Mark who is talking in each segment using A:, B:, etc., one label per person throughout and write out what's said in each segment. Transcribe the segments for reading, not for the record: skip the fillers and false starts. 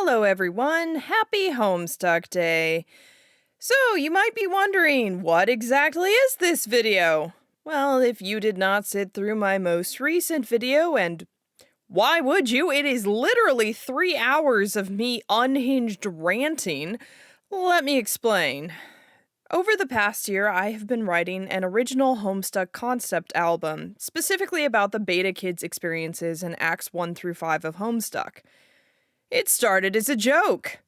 A: Hello everyone, happy Homestuck Day. So you might be wondering, what exactly is this video? Well, if you did not sit through my most recent video, and why would you? It is literally 3 hours of me unhinged ranting. Let me explain. Over the past year, I have been writing an original Homestuck concept album, specifically about the beta kids' experiences in Acts 1 through 5 of Homestuck. It started as a joke.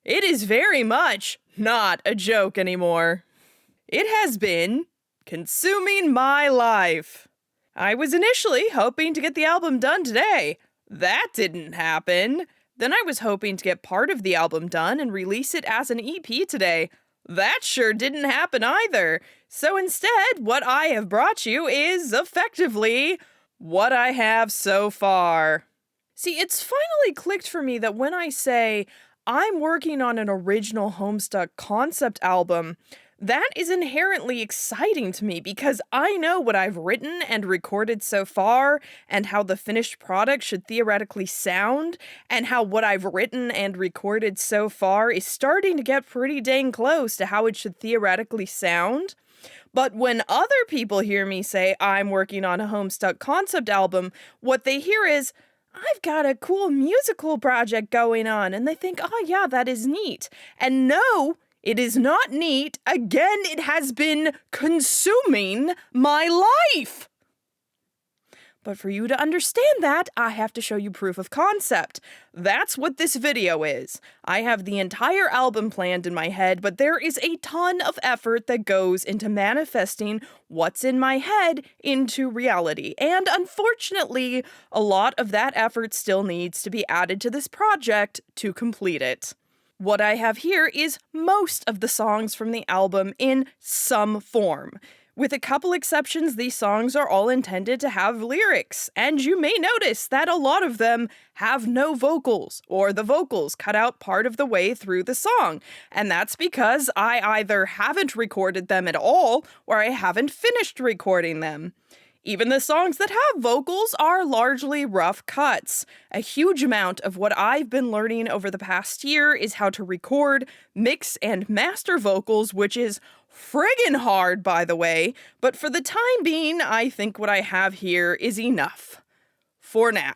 A: It is very much not a joke anymore. It has been consuming my life. I was initially hoping to get the album done today. That didn't happen. Then I was hoping to get part of the album done and release it as an EP today. That sure didn't happen either. So instead, what I have brought you is effectively what I have so far. See, it's finally clicked for me that when I say I'm working on an original Homestuck concept album, that is inherently exciting to me because I know what I've written and recorded so far and how the finished product should theoretically sound and how what I've written and recorded so far is starting to get pretty dang close to how it should theoretically sound. But when other people hear me say I'm working on a Homestuck concept album, what they hear is, I've got a cool musical project going on, and they think, oh yeah, that is neat. And no, it is not neat. Again, it has been consuming my life. But for you to understand that, I have to show you proof of concept. That's what this video is. I have the entire album planned in my head, but there is a ton of effort that goes into manifesting what's in my head into reality. And unfortunately, a lot of that effort still needs to be added to this project to complete it. What I have here is most of the songs from the album in some form. With a couple exceptions, these songs are all intended to have lyrics, and you may notice that a lot of them have no vocals, or the vocals cut out part of the way through the song, and that's because I either haven't recorded them at all, or I haven't finished recording them. Even the songs that have vocals are largely rough cuts. A huge amount of what I've been learning over the past year is how to record, mix, and master vocals, which is friggin' hard, by the way, but for the time being, I think what I have here is enough. For now.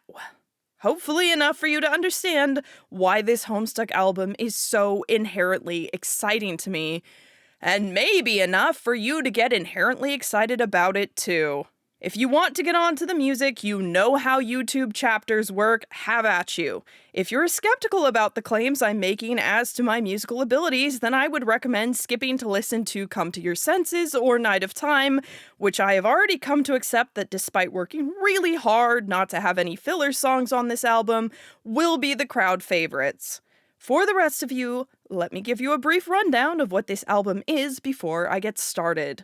A: Hopefully enough for you to understand why this Homestuck album is so inherently exciting to me, and maybe enough for you to get inherently excited about it too. If you want to get onto the music, you know how YouTube chapters work, have at you. If you're skeptical about the claims I'm making as to my musical abilities, then I would recommend skipping to listen to Come to Your Senses or Night of Time, which I have already come to accept that despite working really hard not to have any filler songs on this album, will be the crowd favorites. For the rest of you, let me give you a brief rundown of what this album is before I get started.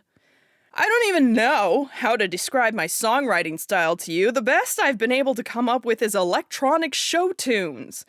A: I don't even know how to describe my songwriting style to you. The best I've been able to come up with is electronic show tunes.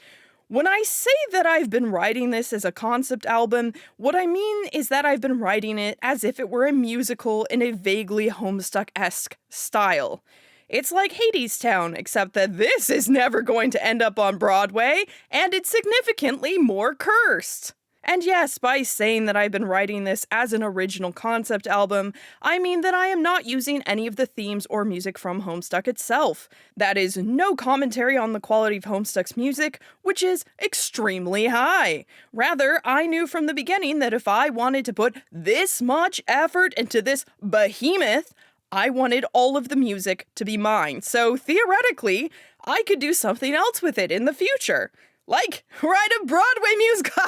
A: When I say that I've been writing this as a concept album, what I mean is that I've been writing it as if it were a musical in a vaguely Homestuck-esque style. It's like Hadestown, except that this is never going to end up on Broadway, and it's significantly more cursed. And yes, by saying that I've been writing this as an original concept album, I mean that I am not using any of the themes or music from Homestuck itself. That is no commentary on the quality of Homestuck's music, which is extremely high. Rather, I knew from the beginning that if I wanted to put this much effort into this behemoth, I wanted all of the music to be mine. So theoretically, I could do something else with it in the future. Like, write a Broadway musical.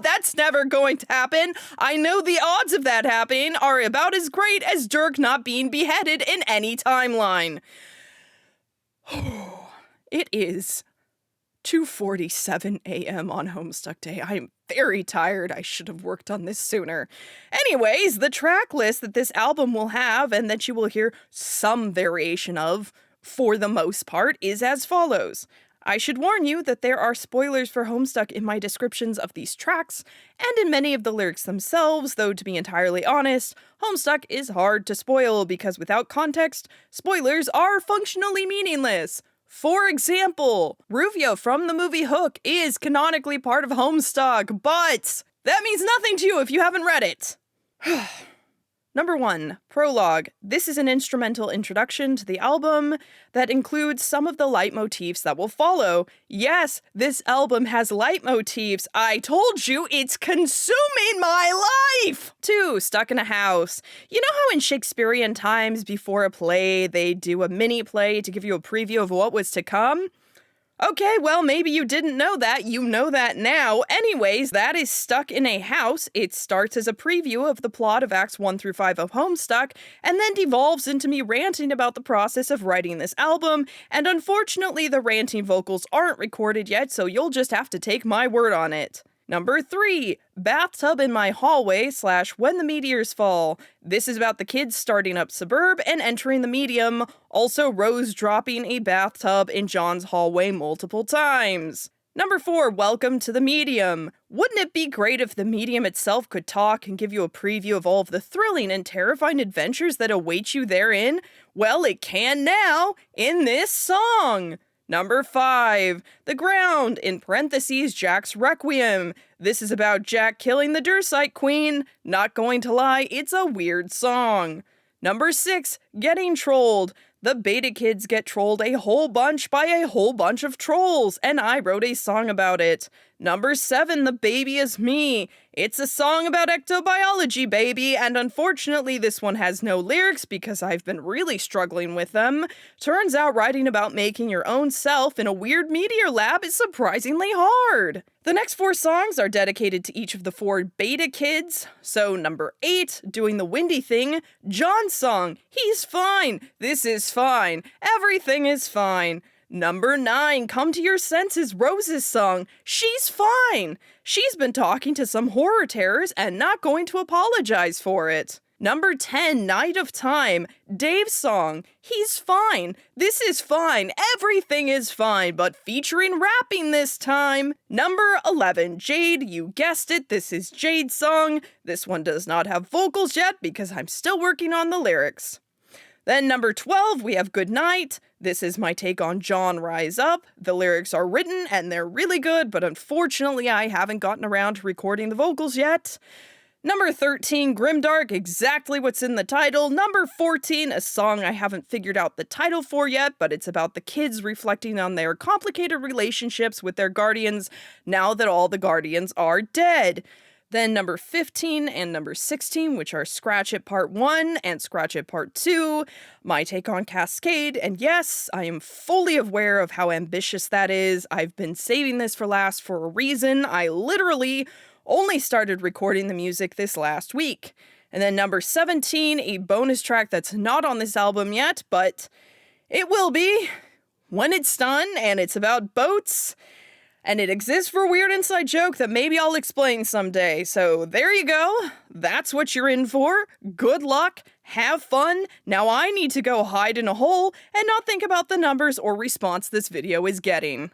A: That's never going to happen. I know the odds of that happening are about as great as Dirk not being beheaded in any timeline. It is 2:47 a.m. on Homestuck Day. I am very tired. I should have worked on this sooner. Anyways, the track list that this album will have, and that you will hear some variation of, for the most part, is as follows. I should warn you that there are spoilers for Homestuck in my descriptions of these tracks, and in many of the lyrics themselves, though to be entirely honest, Homestuck is hard to spoil because without context, spoilers are functionally meaningless. For example, Rufio from the movie Hook is canonically part of Homestuck, but that means nothing to you if you haven't read it. Number 1, Prologue. This is an instrumental introduction to the album that includes some of the leitmotifs that will follow. Yes, this album has leitmotifs. I told you, it's consuming my life! 2, Stuck in a House. You know how in Shakespearean times before a play, they do a mini play to give you a preview of what was to come? Okay, well, maybe you didn't know that. You know that now. Anyways, that is Stuck in a House. It starts as a preview of the plot of Acts 1 through 5 of Homestuck, and then devolves into me ranting about the process of writing this album, and unfortunately the ranting vocals aren't recorded yet, so you'll just have to take my word on it. Number 3, Bathtub in My Hallway / When the Meteors Fall. This is about the kids starting up Suburb and entering the medium, also Rose dropping a bathtub in John's hallway multiple times. Number 4, Welcome to the Medium. Wouldn't it be great if the medium itself could talk and give you a preview of all of the thrilling and terrifying adventures that await you therein? Well, it can now in this song. Number 5, The Ground, in parentheses, Jack's Requiem. This is about Jack killing the Dursite Queen. Not going to lie, it's a weird song. Number 6, Getting Trolled. The beta kids get trolled a whole bunch by a whole bunch of trolls, and I wrote a song about it. Number 7, The Baby Is Me. It's a song about ectobiology, baby, and unfortunately this one has no lyrics because I've been really struggling with them. Turns out writing about making your own self in a weird meteor lab is surprisingly hard. The next 4 songs are dedicated to each of the 4 beta kids. So number 8, Doing the Windy Thing, John's song, He's Fine, This Is Fine, Everything Is Fine. Number 9, Come to Your Senses, Rose's song, She's Fine. She's been talking to some horror terrors and not going to apologize for it. Number 10, Night of Time, Dave's song, He's Fine, This Is Fine, Everything Is Fine, but featuring rapping this time. Number 11, Jade, you guessed it, this is Jade's song. This one does not have vocals yet because I'm still working on the lyrics. Then number 12, we have Goodnight. This is my take on John Rise Up. The lyrics are written and they're really good, but unfortunately I haven't gotten around to recording the vocals yet. Number 13, Grimdark, exactly what's in the title. Number 14, a song I haven't figured out the title for yet, but it's about the kids reflecting on their complicated relationships with their guardians now that all the guardians are dead. Then number 15 and number 16, which are Scratch It Part 1 and Scratch It Part 2, my take on Cascade, and yes, I am fully aware of how ambitious that is. I've been saving this for last for a reason. I literally only started recording the music this last week. And then number 17, a bonus track that's not on this album yet, but it will be when it's done, and it's about boats. And it exists for a weird inside joke that maybe I'll explain someday. So there you go. That's what you're in for. Good luck. Have fun. Now I need to go hide in a hole and not think about the numbers or response this video is getting.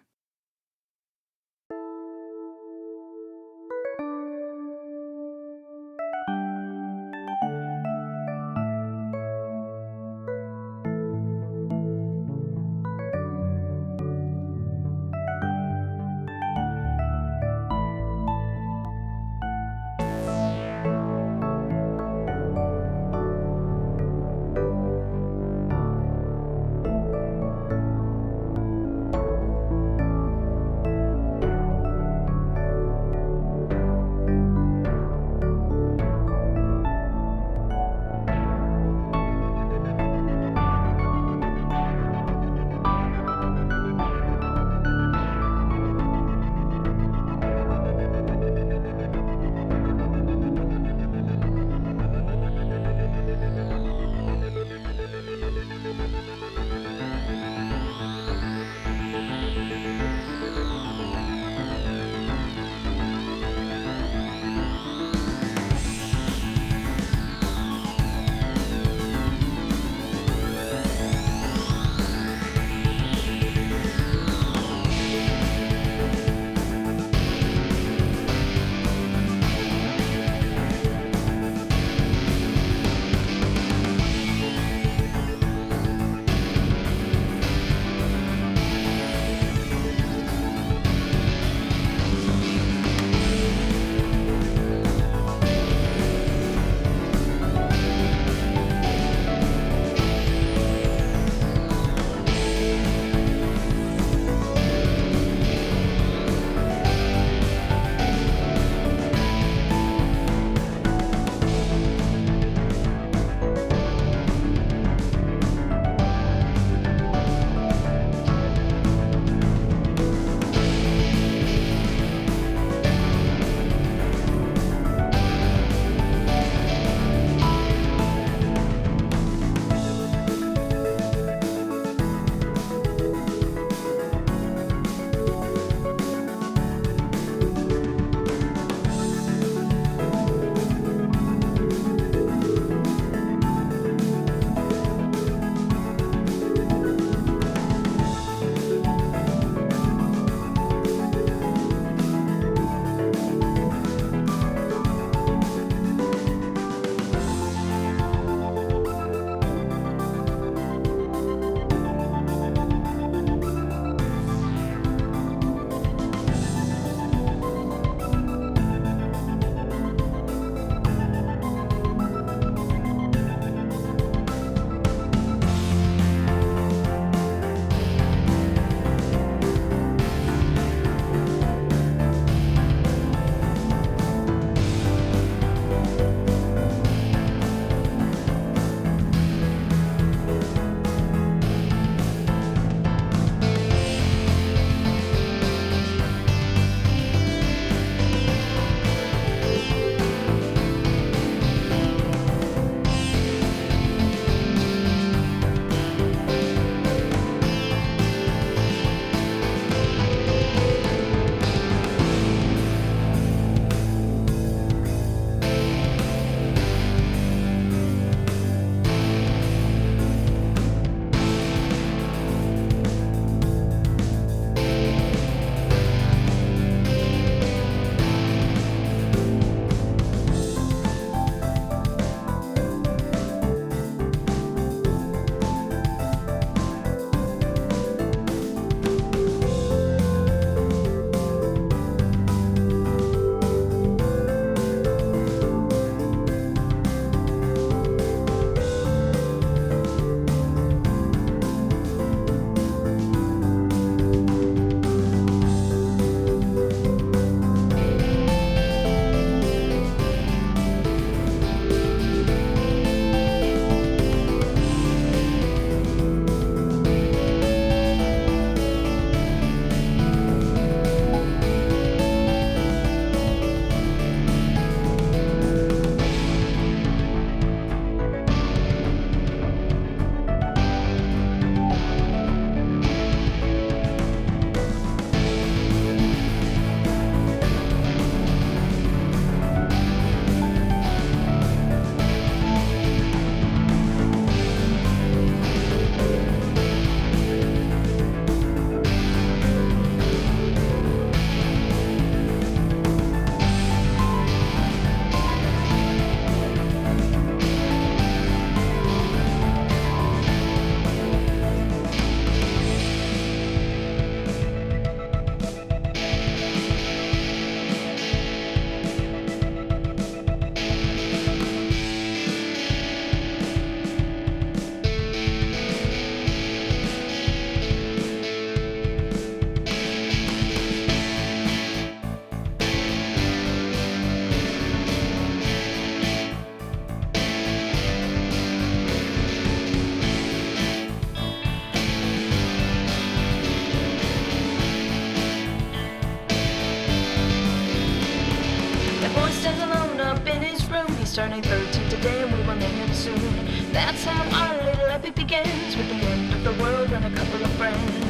B: stands alone up in his room. He's turning 13 today and we will name him soon. That's how our little epic begins, with the end of the world and a couple of friends.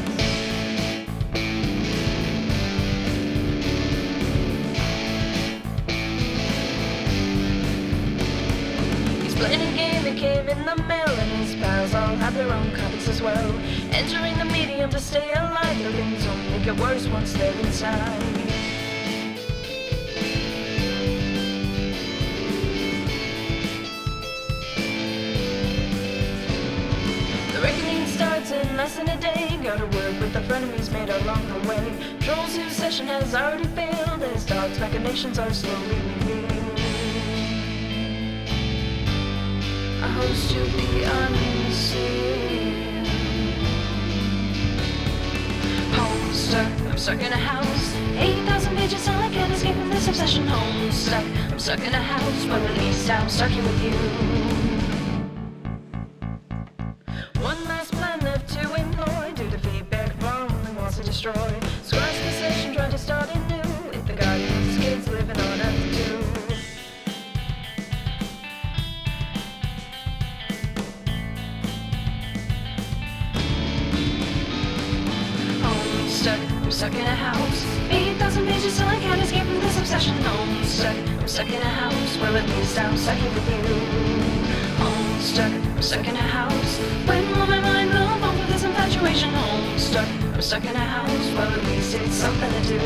B: Playing a game that came in the mail, and his pals all have their own copies as well. Entering the medium to stay alive, the things only get worse once they're inside. The reckoning starts in less than a day. Got a word with the frenemies made along the way. Trolls whose session has already failed, as dogs' machinations are slowly revealed. A host to be unseen. Homestuck, I'm stuck in a house. 8,000 pages, all I can escape from this obsession. Homestuck, I'm stuck in a house. Well, at least I'm stuck here with you. One last plan left to employ, due to feedback from only wants to destroy. Squash the session, try to start anew. If the Guardian's kids living on Earth too. I'm stuck in a house. 8,000 pages till I can't escape from this obsession. I'm stuck in a house. Well, at least I'm stuck here with you. I'm stuck in a house. When will my mind move on with this infatuation? I'm stuck in a house. Well, at least it's something to do.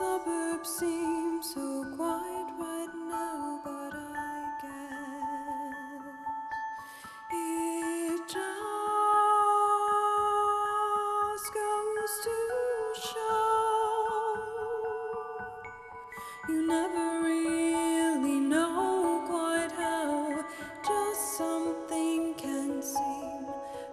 C: suburb seems so quiet right now, but I guess it just goes to show you never really know quite how just something can seem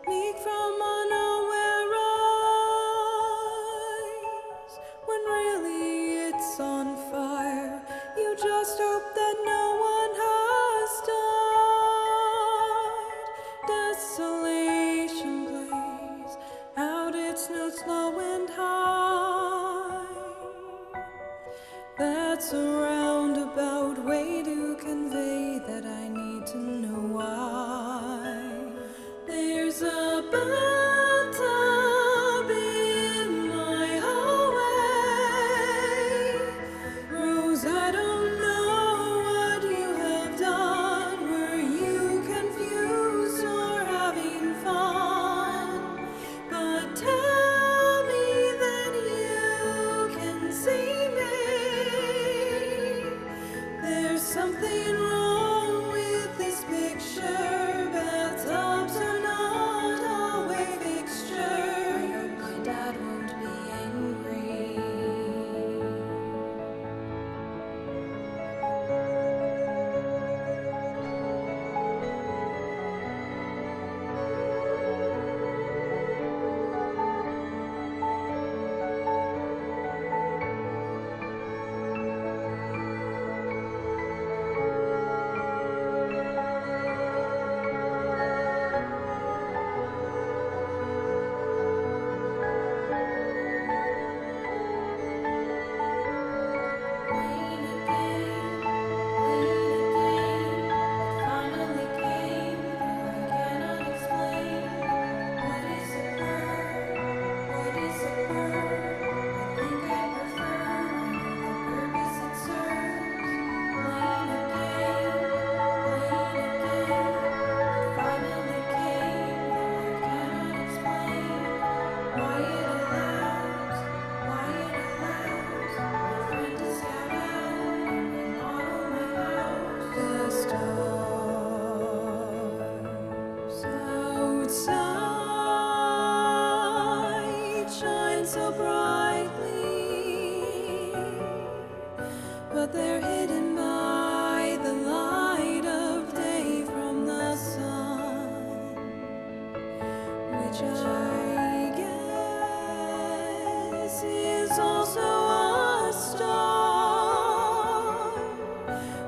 C: meek from unaware eyes, when really it's on fire. You just hope that no one has died. Desolation plays low and high. That's a roundabout way to convey that I need to know why. There's a bathtub in my hallway. Rose, I don't know what you have done. Were you confused or having fun? But tell me that you can see me. There's something wrong with this picture. Bathtubs are not a way fixture. I hope my dad won't be angry. Playing a game, it finally came, though I cannot explain. What is a bird? What is a bird? I think I prefer the purpose it serves. Playing a game, it finally came, though I cannot explain. Why it allows my friend to scout out and remodel my house. The stars outside shine so brightly, but they're hidden by the light of day from the sun, which I guess is also a star.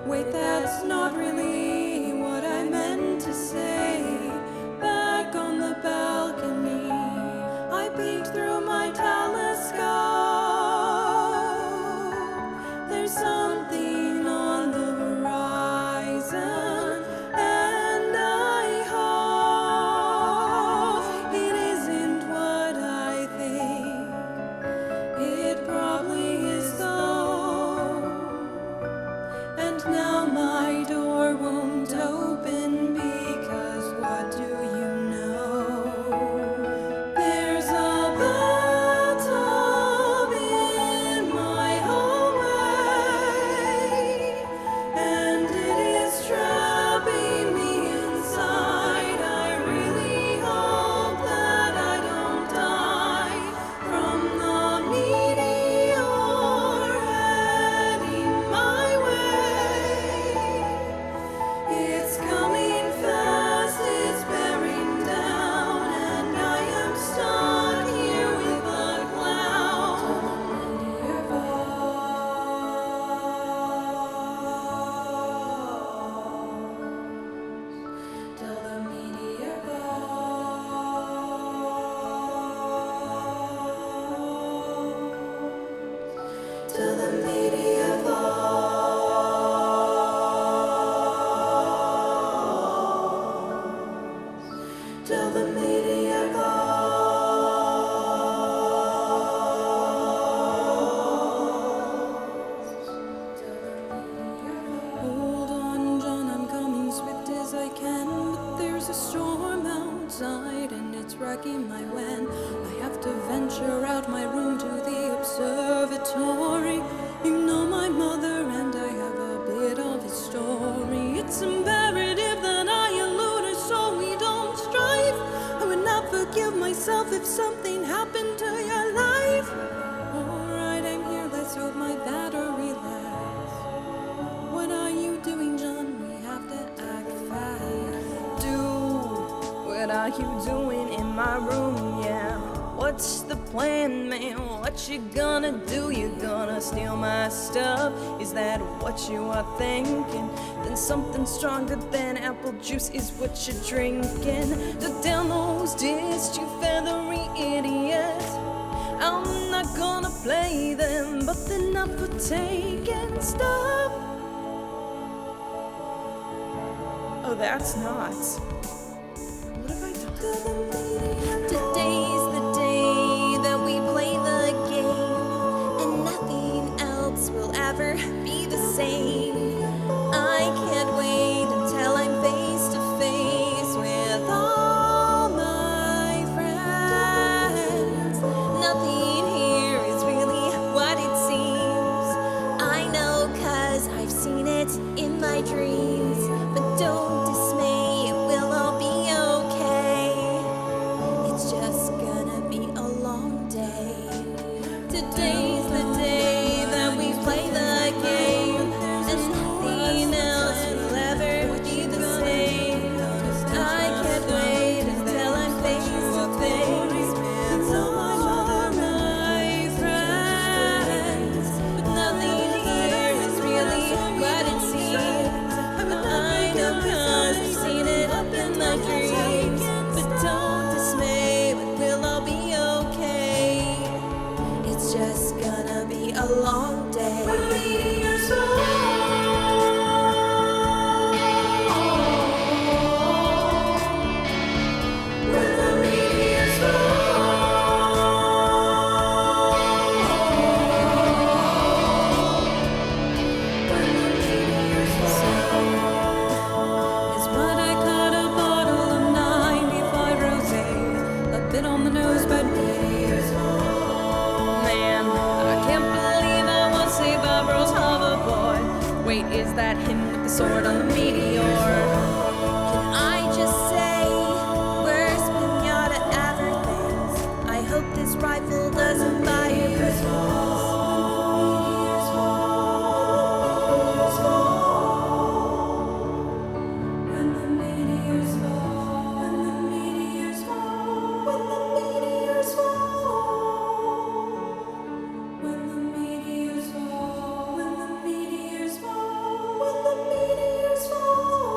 C: Wait, that's not really what I meant to say. Back on the balcony, I peeked through my telescope. There's something on the horizon, and I hope it isn't what I think. It probably is though. And now my door won't open because what do you know? There's a bathtub in my hallway, and it is trapping me inside. I really hope that I don't die from the meteor heading my way. It's coming fast, it's bearing down, and I am stuck here with a cloud. Meteor falls. Till the meteor falls. Till the meteor falls. Till the meteor falls. Hold on, John, I'm coming swift as I can, but there's a storm outside and it's wrecking my when. I have to venture out my room to the observatory. You know my mother and I have a bit of a story. It's imperative that I elude her so we don't strive. I would not forgive myself if something happened to your life. Alright, I'm here, let's hope my battery lasts. What are you doing, John? We have to act fast.
A: Dude, what are you doing in my room? Yeah, what's the plan, man? What you gonna do? You gonna steal my stuff? Is that what you are thinking? Then something stronger than apple juice is what you're drinking. To down those discs, you feathery idiot.
C: I'm not gonna play them, but then I for take and stop.
A: Oh, that's not. What have I done?
C: Today's the day that we play the game, and nothing else will ever be the same. I can't wait until I'm face to face with all my friends. Nothing here is really what it seems. I know 'cause I've seen it in my dreams. But don't dismay, it will all be okay. It's just gonna be a long day. Today's the day that we play the game, and nothing else will ever be the same. I can't wait until I'm face to face with all my friends. But nothing here is really what it seems. I know 'cause I've seen it up in my dreams. But don't dismay, it will all be okay. It's just gonna be a long day. When the meteors It's what I cut a bottle of 95 rosé, a bit on the nose, but meteors fall.
A: Man,
C: I can't believe I once saved Barbara's hover boy. Wait, is that him with the sword on the meteor? Can I just say, worst pinata ever things. I hope this rifle doesn't buy you Christmas. When the meteors fall, when the meteors fall, when the meteors fall, when the meteors fall, when the meteors fall, when the meteors fall,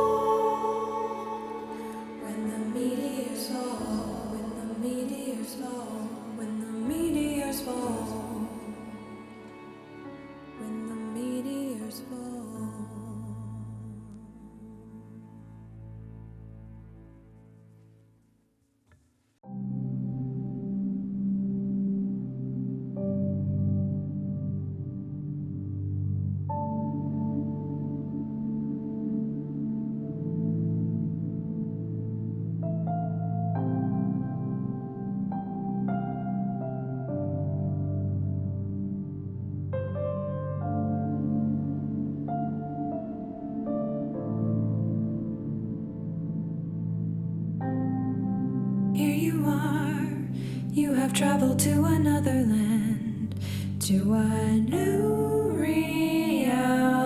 C: when the meteors fall, when the meteors fall, when the meteors fall, when the meteors fall. Here you are, you have traveled to another land, to a new reality.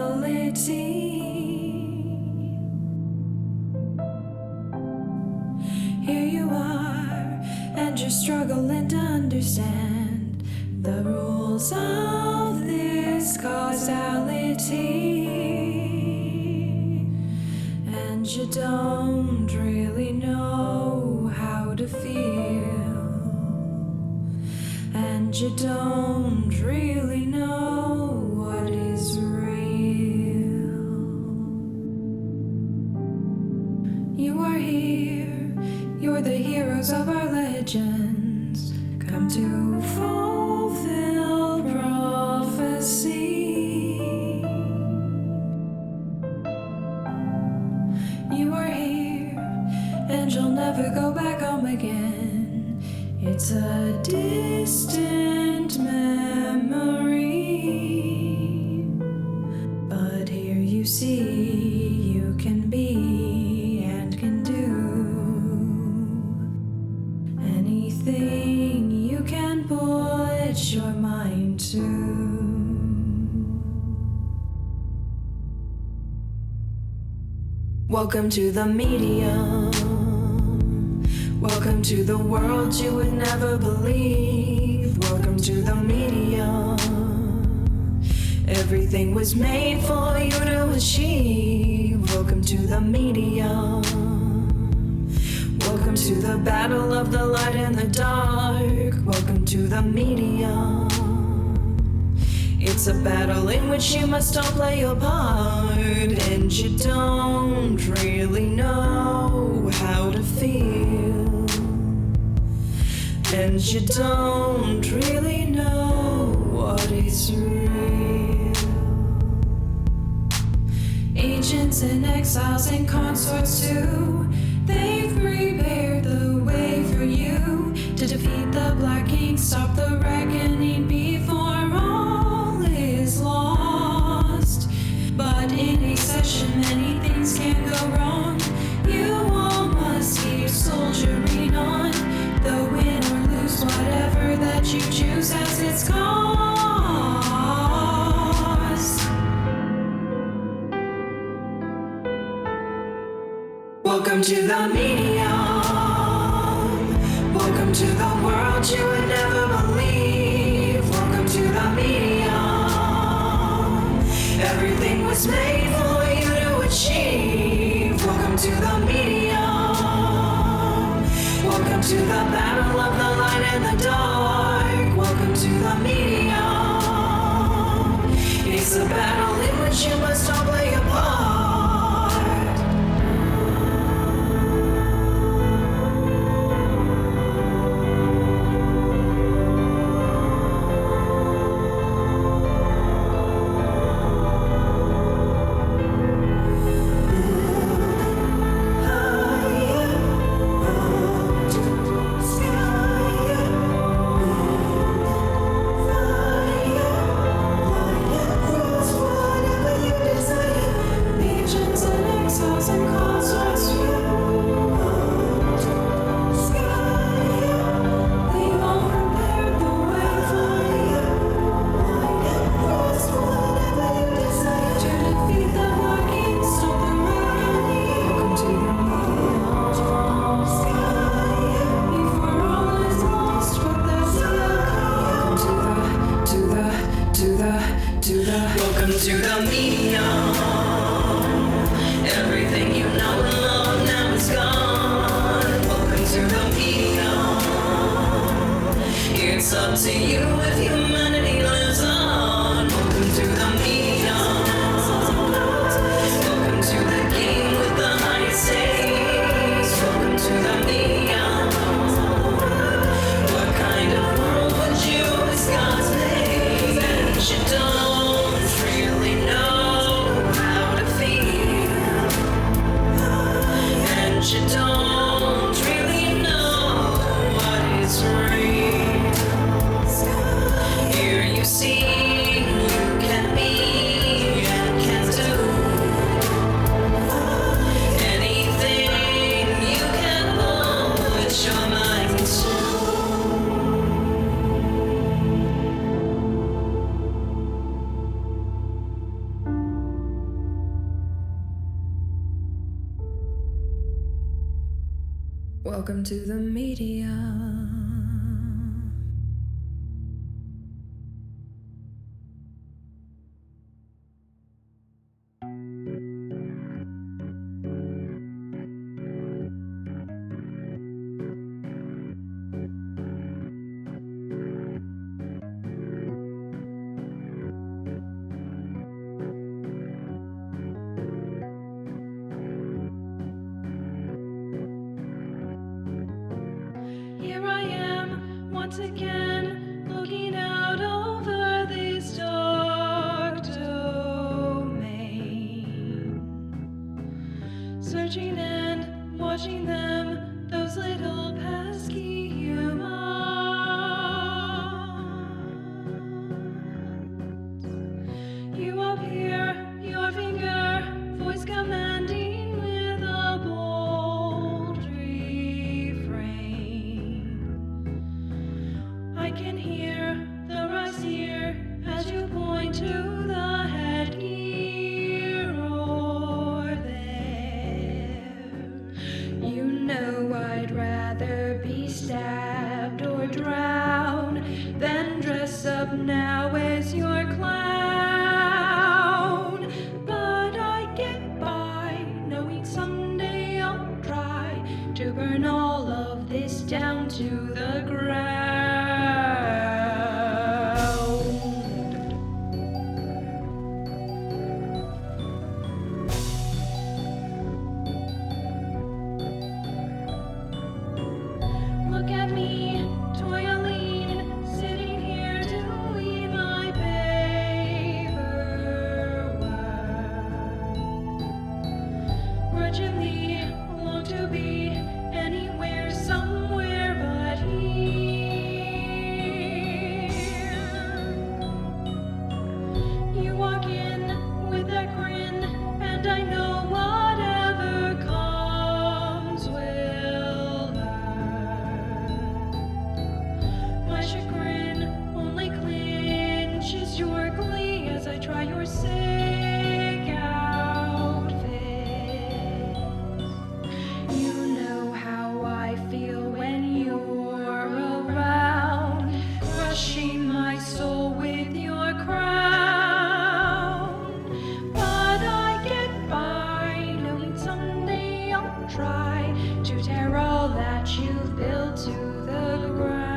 C: Here you are, and you're struggling to understand the rules of this causality. And you don't really know how to feel, and you don't really know what is real. You are here, you're the heroes of our legends, come to fulfill prophecy. You are here, and you'll never go back home again. It's a distant memory, but here you see you can be and can do anything you can put your mind to. Welcome to the medium. Welcome to the world you would never believe. Welcome to the medium. Everything was made for you to achieve. Welcome to the medium. Welcome to the battle of the light and the dark.
B: Welcome to the medium. It's a battle in which you must all play your part, and you don't really know how to feel, and you don't really know what is real. Agents and exiles and consorts too, they've prepared the way for you to defeat the Black King, stop the reckoning before all is lost. But in a session many things can go wrong. You all must keep soldiering on, though win or lose, whatever that you choose has its cost. Welcome to the medium. Welcome to the world you would never believe. Welcome to the medium. Everything was made for you to achieve. Welcome to the medium. Welcome to the battle of the light and the dark. Welcome to the medium. It's a battle in which you must all play a part. Welcome to the medium. Everything you know and love now is gone. Welcome to the medium. It's up to you if humanity lives on. Welcome to the medium. Welcome to the king with the highest stakes. Welcome to the medium. What kind of world would you as God's made? And you don't really know how to feel, and you don't really know what is real. Here you see you can be and can do anything you can put your mind to. Welcome to the media. Here I am, once again, looking out over this dark domain, searching and watching them, those little pesky humans. You up here, your finger, voice commanding with a bold refrain. I can hear the rise here as you point to the headgear or there. You know I'd rather be stabbed or drowned than dress up now as your clown. But I get by knowing someday I'll try to burn all of this down to the ground. that you've built to the ground.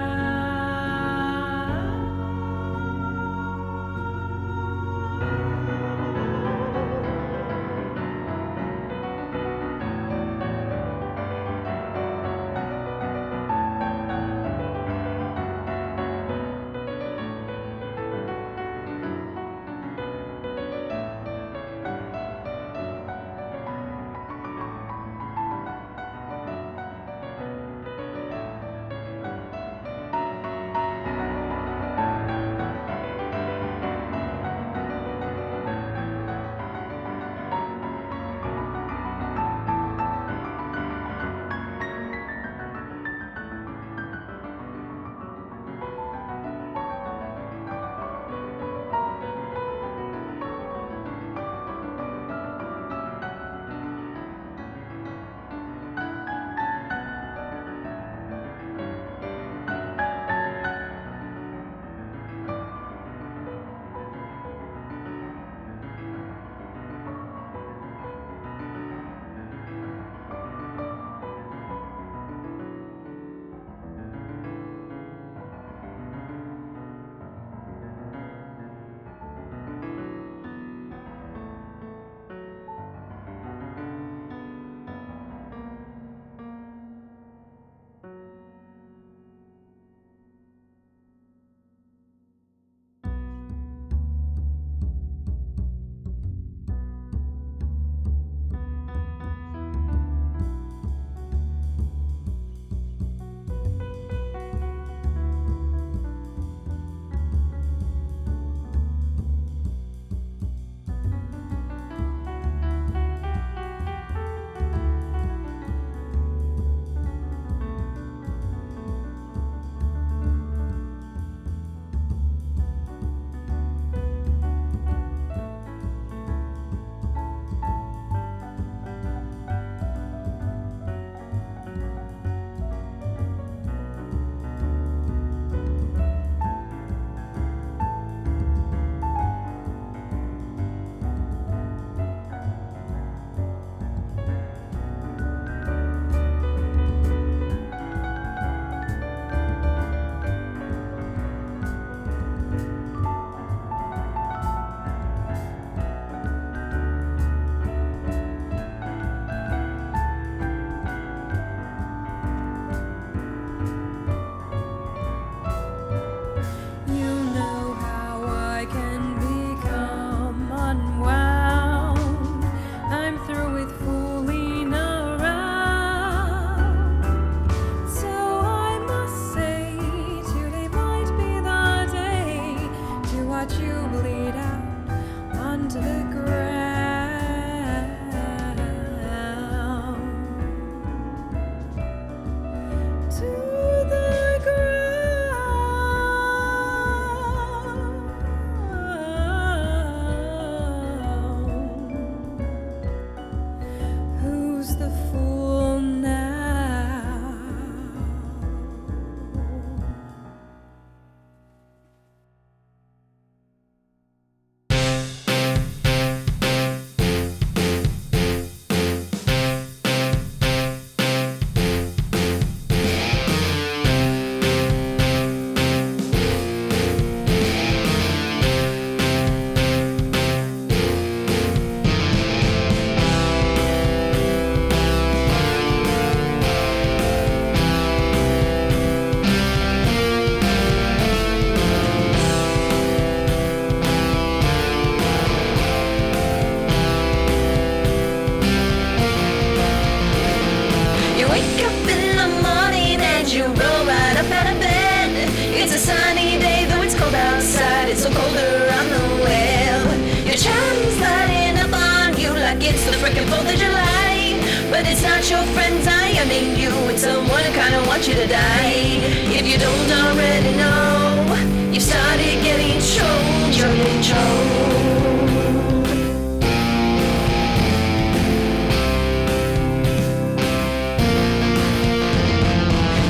D: But it's not your friends I mean you. It's someone who kinda wants you to die. If you don't already know, you've started getting trolled. You're getting trolled.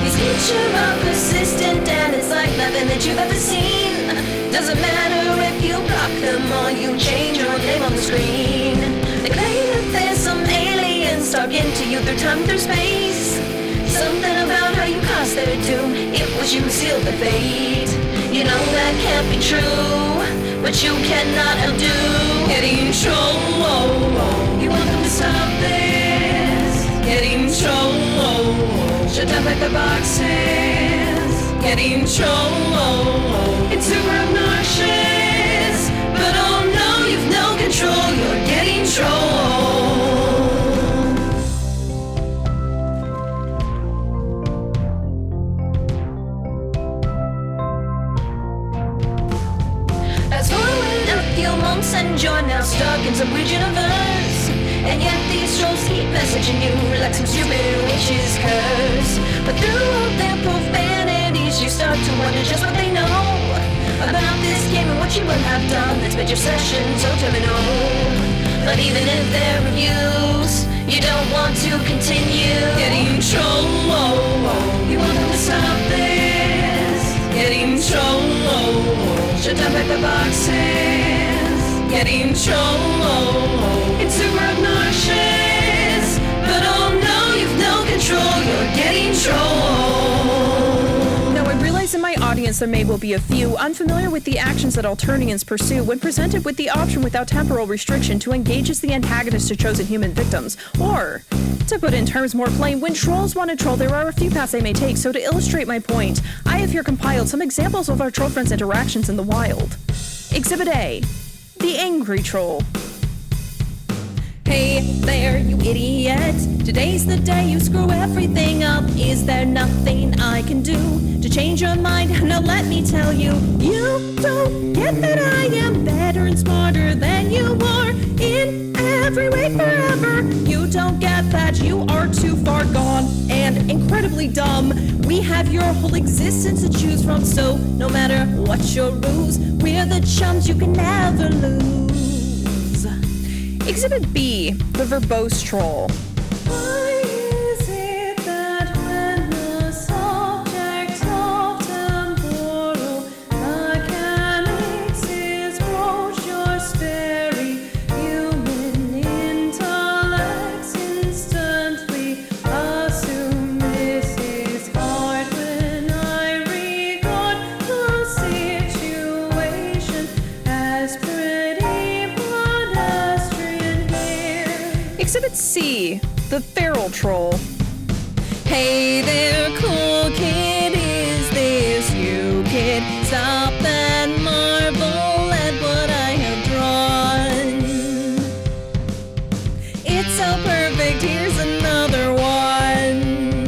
D: These creatures are persistent, and it's like nothing that you've ever seen. Doesn't matter if you block them or you change your name on the screen. They claim that there's some aliens talking to you through time, through space. Something about doom. It was you who sealed the fate. You know that can't be true, but you cannot undo getting troll. You want them to stop this, getting troll. Shut down like the boxes, getting troll. It's super obnoxious, but oh no, you've no control. You're getting troll. Fast forward a few months and you're now stuck in some weird universe. And yet these trolls keep messaging you like some stupid witch's curse. But through all their profanities, you start to wonder just what they know about this game and what you would have done that's made your session so terminal. But even if they're reviews, you don't want to continue getting troll. You want them to stop this, getting troll. Shut down like the boxes, getting troll. It's super obnoxious, but oh no, you've no control. You're getting troll.
E: Now, I realize in my audience there may well be a few unfamiliar with the actions that Alternians pursue when presented with the option without temporal restriction to engage as the antagonist to chosen human victims. Or, to put it in terms more plain, when trolls want to troll, there are a few paths they may take. So to illustrate my point, I have here compiled some examples of our troll friends' interactions in the wild. Exhibit A, the angry troll. Hey there, you idiot. Today's the day you screw everything up. Is there nothing I can do to change your mind? Now let me tell you, you don't get that I am better and smarter than you are in every way forever. You don't get that you are too far gone and incredibly dumb. We have your whole existence to choose from, so no matter what your rules, we're the chums you can never lose. Exhibit B, the verbose troll. Why is it that when the subject of temporal mechanics is broached, your very human intellects instantly assume this is art when I regard the situation as pretty pedestrian here. Exhibit C, the feral troll. Hey there, cool kid, is this you, kid? Stop and marvel at what I have drawn. It's so perfect, here's another one.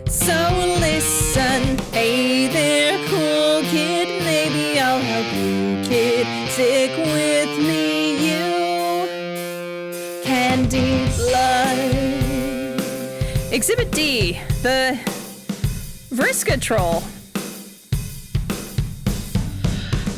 E: So listen, hey there, cool kid, maybe I'll help you, kid. Stick with me, you candy blood. Exhibit D, the Vriska troll.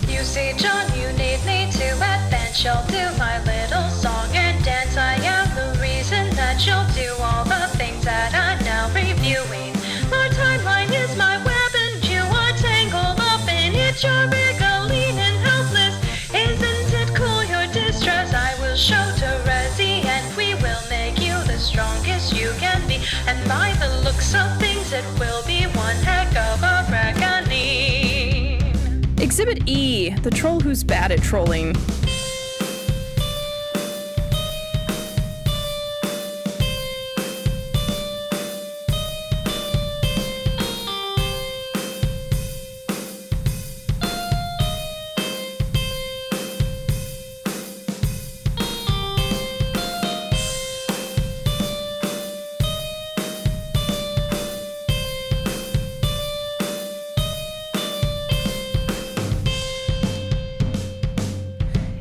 F: You see, John, you need me to advance. You'll do my little song and dance. I am the reason that you'll do all the things that I'm now reviewing. My timeline is my web and you are tangled up in it. You're wriggling and helpless. Isn't it cool, your distress? I will show Terezi and we will make you the strongest you can be. And by the looks of things, it will be one heck of a reckoning.
E: Exhibit E, the troll who's bad at trolling.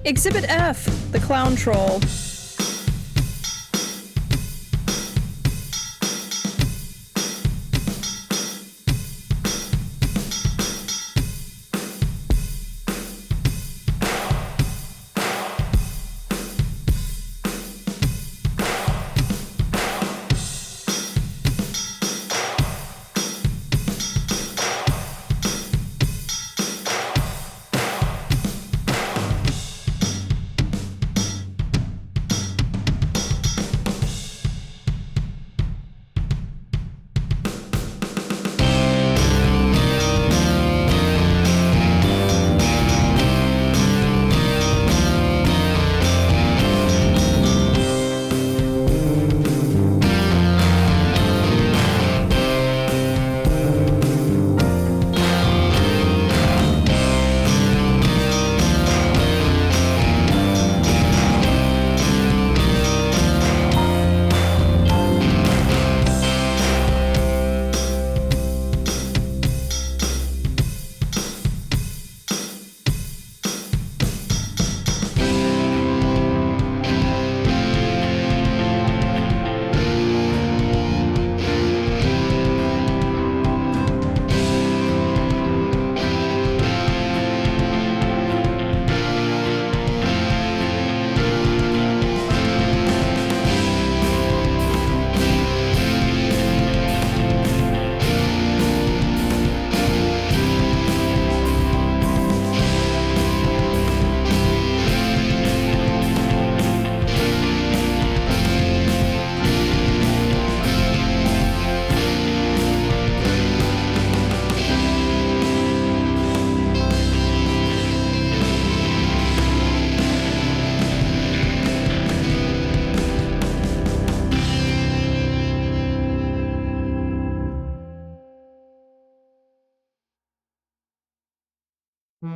E: Exhibit F, the clown troll.
C: I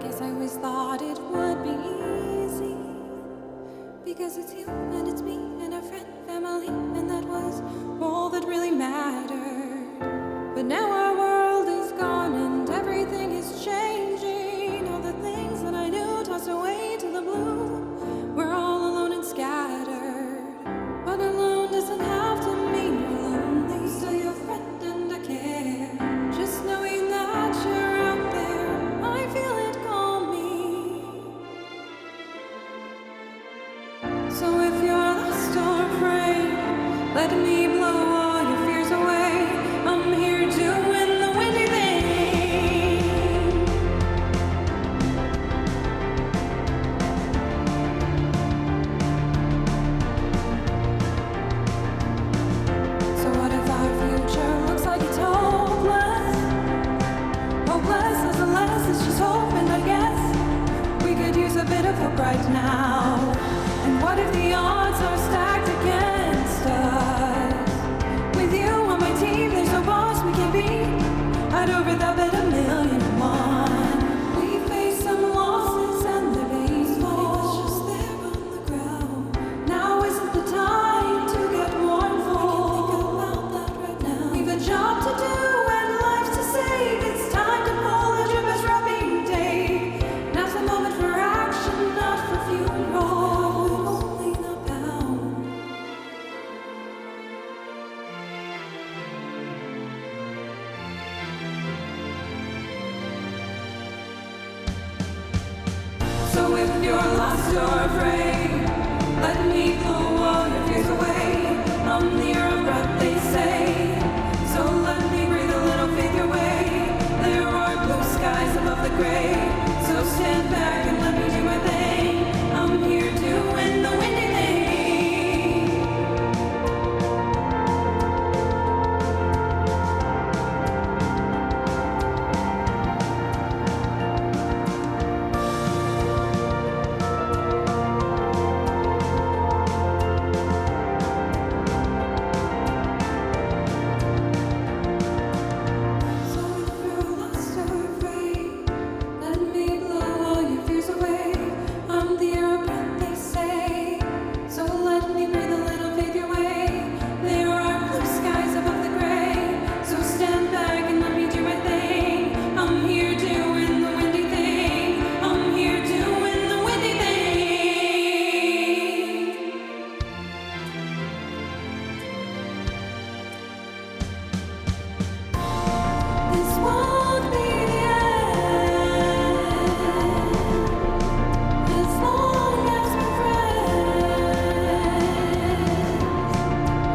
C: guess I always thought it would be Because it's you and it's me and our friend, family, and that was all that really mattered. But now our world is gone and everything is changing. All the things that I knew tossed away to the blue. We're all alone and scattered. But alone doesn't have to mean you're lonely. I'm still your friend and I care. Just knowing that you're out there, I feel it calm me. So if you're lost or afraid, let me blow all your fears away. I'm here doing the windy thing. So what if our future looks like it's hopeless? Hopeless as the last, it's just hope, and I guess we could use a bit of hope right now. And what if the odds are stacked against us? With you on my team, there's no boss we can beat. I'd over that bet 1,000,000 to 1. We faced some losses and they're painful. It's just there on the ground. Now isn't the time to get mournful. Think about that right now. We've a job to do and lives to save. It's time to pull a your best rapping day. Now's the moment for action, not for funeral. Only the pound. So if you're lost or afraid, let me blow all your fears away. I'm the air of breath, they say. So let me breathe a little faith your way. There are blue skies above the gray. So stand back and let me do my thing. I'm here doing the windy thing. So if you're lost or afraid, let me blow all your fears away. I'm the air of breath, they say. So let me breathe a little faith your way. There are blue skies above the gray. So stand back and let me do my thing. I'm here doing the windy thing. I'm here doing the windy thing. This won't be the end. As long as we're friends,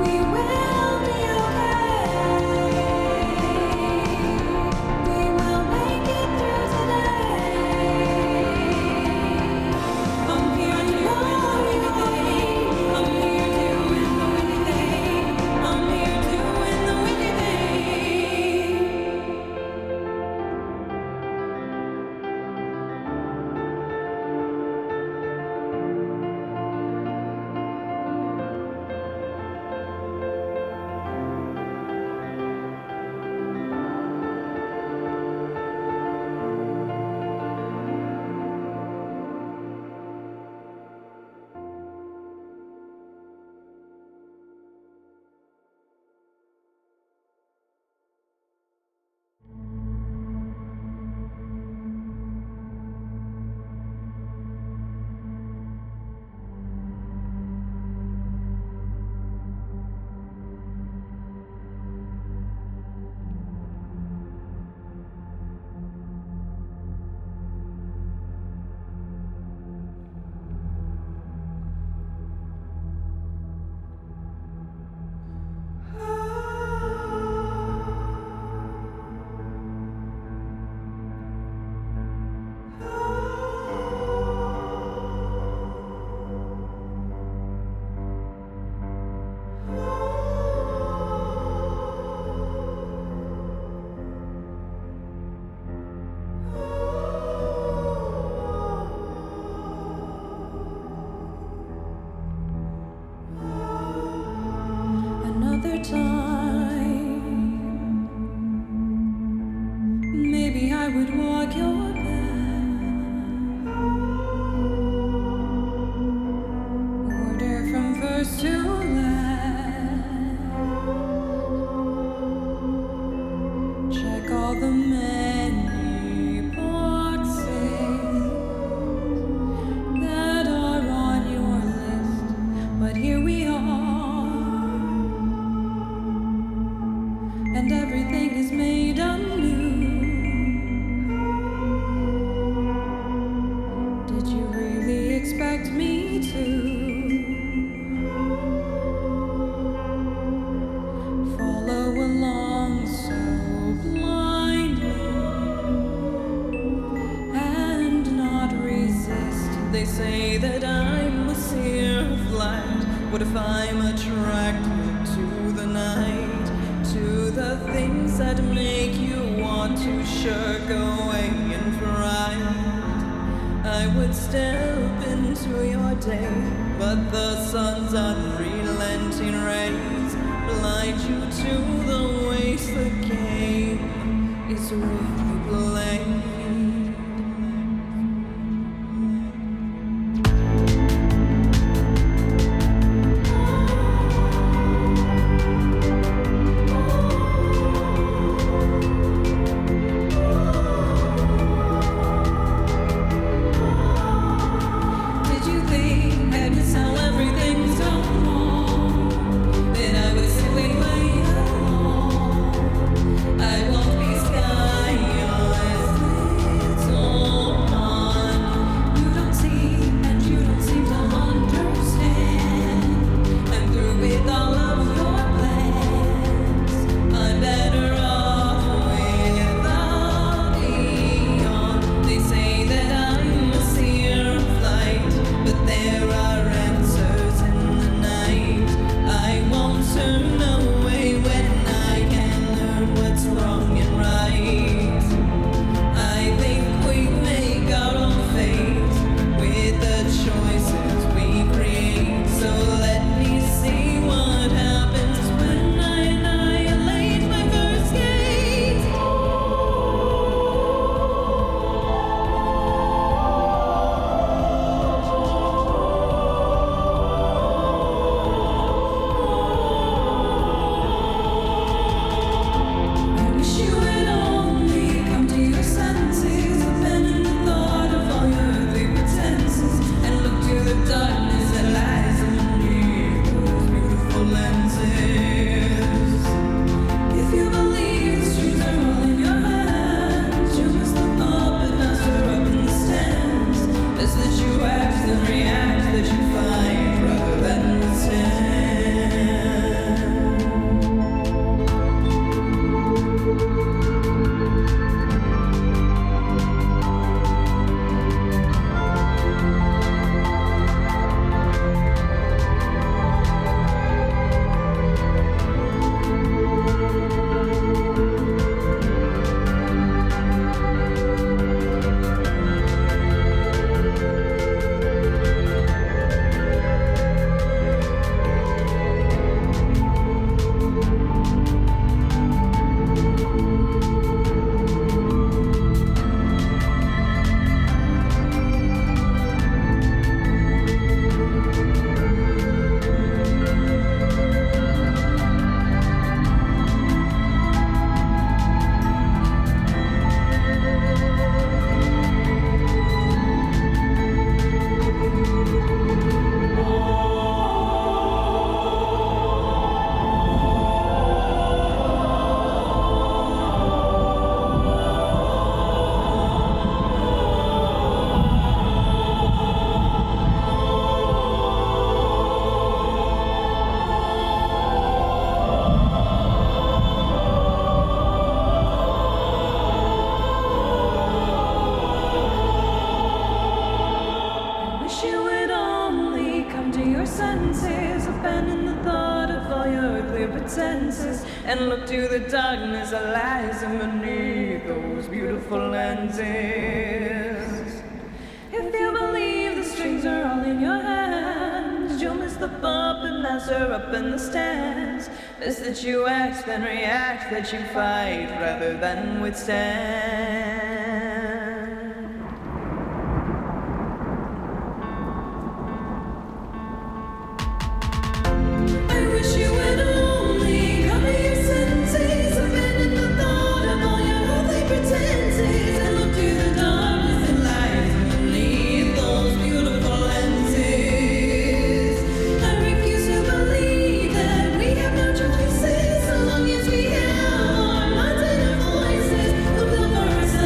C: we will be okay. We will make it through today. I'm here doing the windy thing. I'm here doing the windy thing. I'm here doing the windy thing. Another time, maybe I would walk your path. say that I'm a seer of light. What if I'm attracted to the night, to the things that make you want to shirk away in fright? I would step into your day, but the sun's unrelenting rays blind you to the waste the game is really played. I won't be Skaia. pretenses and look to the darkness that lies beneath those beautiful lenses. If you believe the strings are all in your hands, you'll miss the puppet master up in the stands. Best that you act then react, that you fight rather than withstand.
B: Voices, we'll build for ourselves.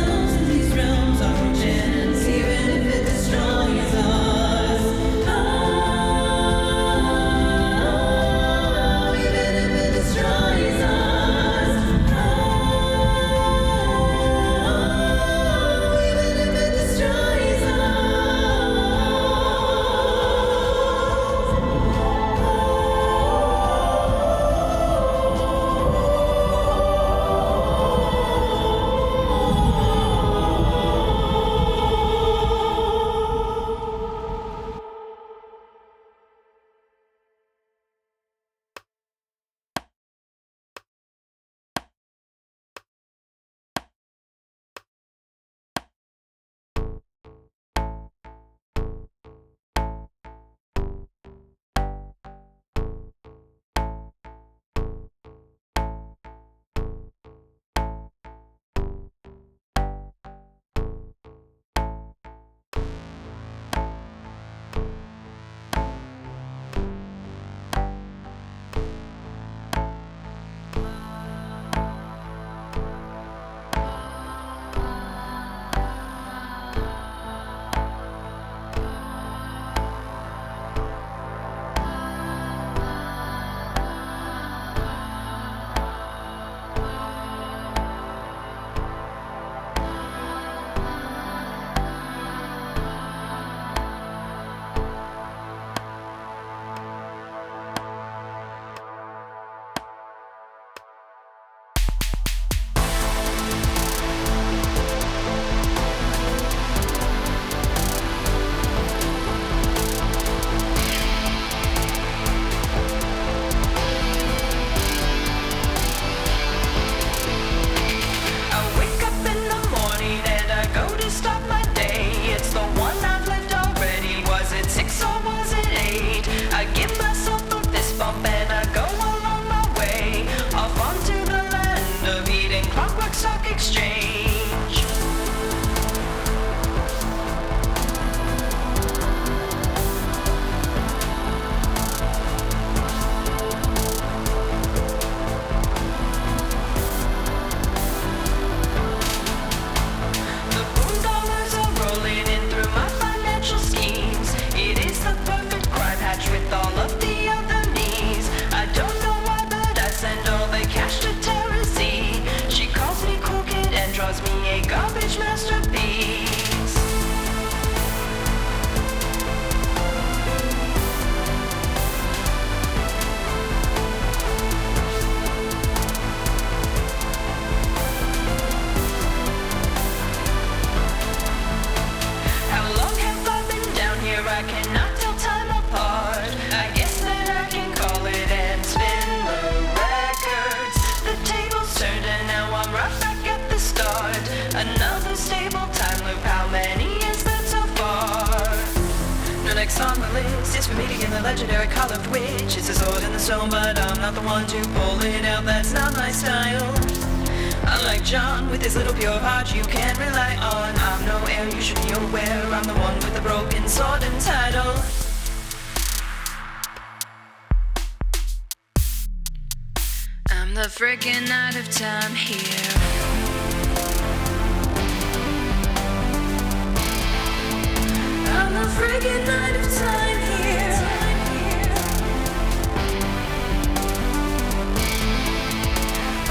D: garbage masterpiece. How long have I been down here? I cannot tell time apart. I guess that I can call it and spin the records. The table's turned and now I'm right back at the start. Another stable time loop. How many is that so far? The next on the list is for meeting in the legendary carved witch. It's a sword in the stone, but I'm not the one to pull it out. That's not my style. Unlike John, with his little pure heart you can't rely on. I'm no heir, you should be aware. I'm the one with the broken sword and title. I'm the freaking out of time here. I'm the freaking out of time here.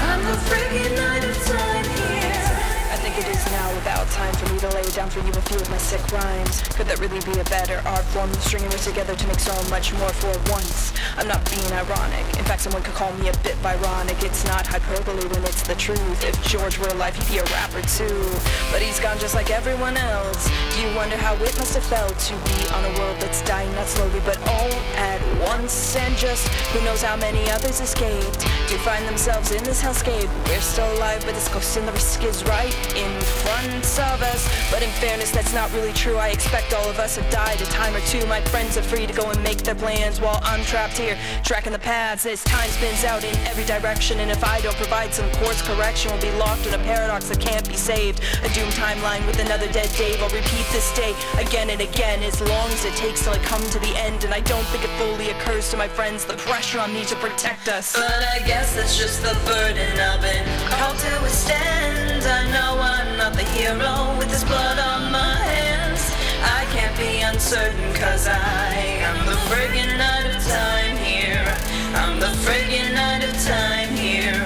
D: I'm the freaking out of time here.
A: I think it is now about time for me to lay down for you a few of my sick rhymes. Could that really be a better art form than stringing words together to make so much more for once? I'm not being ironic. In fact, someone could call me a bit Byronic. It's not hyperbole when it's the truth. If George were alive, he'd be a rapper too. But he's gone just like everyone else. Do you wonder how it must have felt to be on a world that's dying, not slowly, but all at once? And just who knows how many others escaped to find themselves in this hellscape. We're still alive, but this ghost and the risk is right in front of us. But in fairness, that's not really true. I expect all of us have died a time or two. My friends are free to go and make their plans while I'm trapped here, tracking the paths as time spins out in every direction. And if I don't provide some course correction, we'll be locked in a paradox that can't be saved. A doomed timeline with another dead Dave. I'll repeat this day again and again, as long as it takes till I come to the end. And I don't think it fully occurs to my friends the pressure on me to protect us.
D: But I guess that's just the burden I've been called to withstand. I know I'm not the hero with this blood on my hands. I can't be uncertain cause I am the friggin' out of time here. I'm the friggin' out of time here.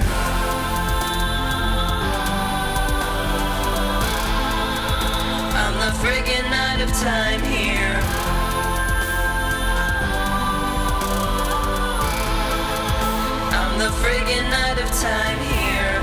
D: I'm the friggin' out of time here. I'm the friggin' out of time here.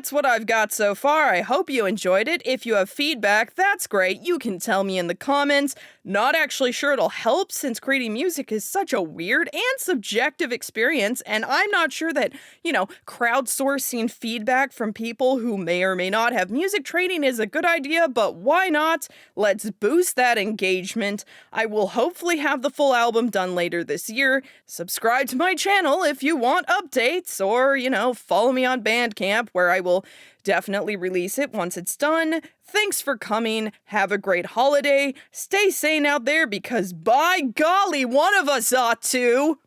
A: that's what I've got so far. I hope you enjoyed it. If you have feedback, that's great. You can tell me in the comments. Not actually sure it'll help since creating music is such a weird and subjective experience, and I'm not sure that, crowdsourcing feedback from people who may or may not have music training is a good idea, but why not? Let's boost that engagement. I will hopefully have the full album done later this year. Subscribe to my channel if you want updates, or, follow me on Bandcamp where I will definitely release it once it's done. Thanks for coming. Have a great holiday. Stay sane out there because by golly, one of us ought to.